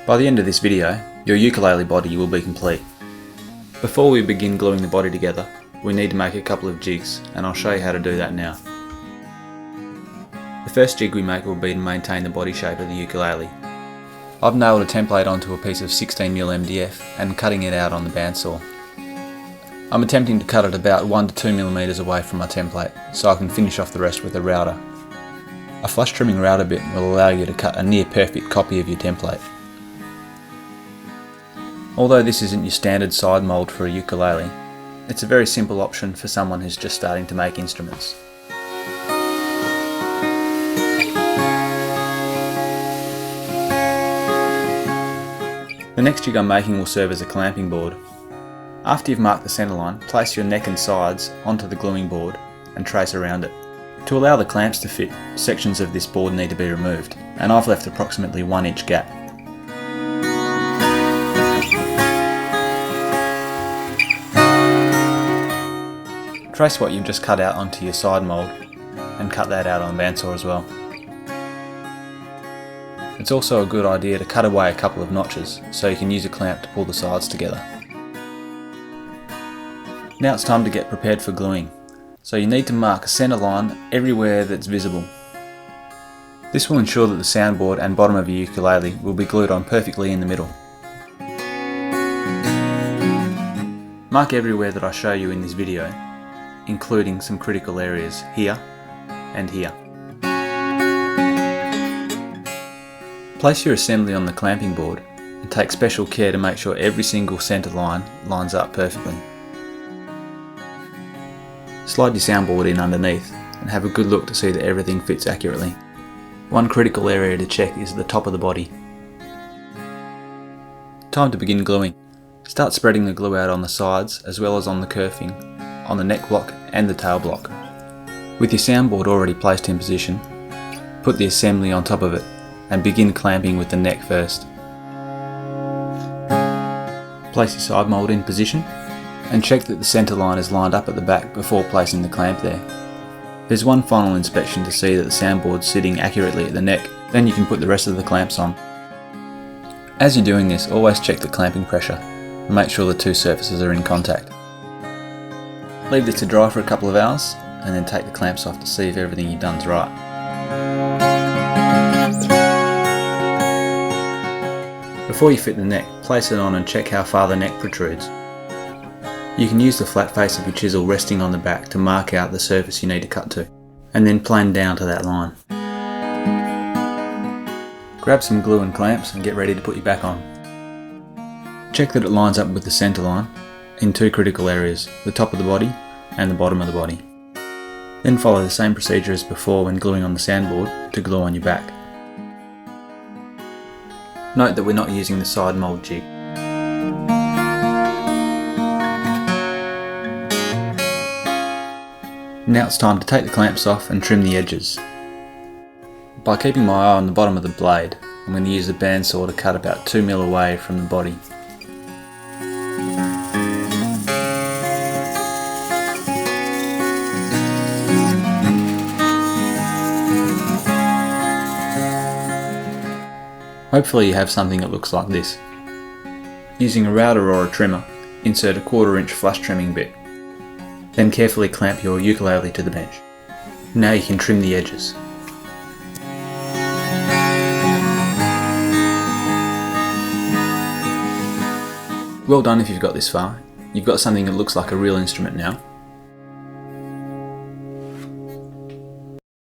By the end of this video, your ukulele body will be complete. Before we begin gluing the body together, we need to make a couple of jigs, and I'll show you how to do that now. The first jig we make will be to maintain the body shape of the ukulele. I've nailed a template onto a piece of 16mm MDF and cutting it out on the bandsaw. I'm attempting to cut it about 1 to 2mm away from my template, so I can finish off the rest with a router. A flush trimming router bit will allow you to cut a near perfect copy of your template. Although this isn't your standard side mould for a ukulele, it's a very simple option for someone who's just starting to make instruments. The next jig I'm making will serve as a clamping board. After you've marked the centre line, place your neck and sides onto the gluing board and trace around it. To allow the clamps to fit, sections of this board need to be removed, and I've left approximately 1 inch gap. Trace what you've just cut out onto your side mould and cut that out on the bandsaw as well. It's also a good idea to cut away a couple of notches so you can use a clamp to pull the sides together. Now it's time to get prepared for gluing, so you need to mark a centre line everywhere that's visible. This will ensure that the soundboard and bottom of your ukulele will be glued on perfectly in the middle. Mark everywhere that I show you in this video, including some critical areas here and here. Place your assembly on the clamping board and take special care to make sure every single centre line lines up perfectly. Slide your soundboard in underneath and have a good look to see that everything fits accurately. One critical area to check is the top of the body. Time to begin gluing. Start spreading the glue out on the sides as well as on the kerfing, on the neck block and the tail block. With your soundboard already placed in position, put the assembly on top of it and begin clamping with the neck first. Place your side mould in position and check that the centre line is lined up at the back before placing the clamp there. There's one final inspection to see that the soundboard's sitting accurately at the neck, then you can put the rest of the clamps on. As you're doing this, always check the clamping pressure and make sure the two surfaces are in contact. Leave this to dry for a couple of hours and then take the clamps off to see if everything you've done's right. Before you fit the neck, place it on and check how far the neck protrudes. You can use the flat face of your chisel resting on the back to mark out the surface you need to cut to, and then plane down to that line. Grab some glue and clamps and get ready to put your back on. Check that it lines up with the centre line in two critical areas, the top of the body and the bottom of the body. Then follow the same procedure as before when gluing on the soundboard to glue on your back. Note that we're not using the side mould jig. Now it's time to take the clamps off and trim the edges. By keeping my eye on the bottom of the blade, I'm going to use the bandsaw to cut about 2mm away from the body. Hopefully you have something that looks like this. Using a router or a trimmer, insert a 1/4 inch flush trimming bit. Then carefully clamp your ukulele to the bench. Now you can trim the edges. Well done if you've got this far. You've got something that looks like a real instrument now.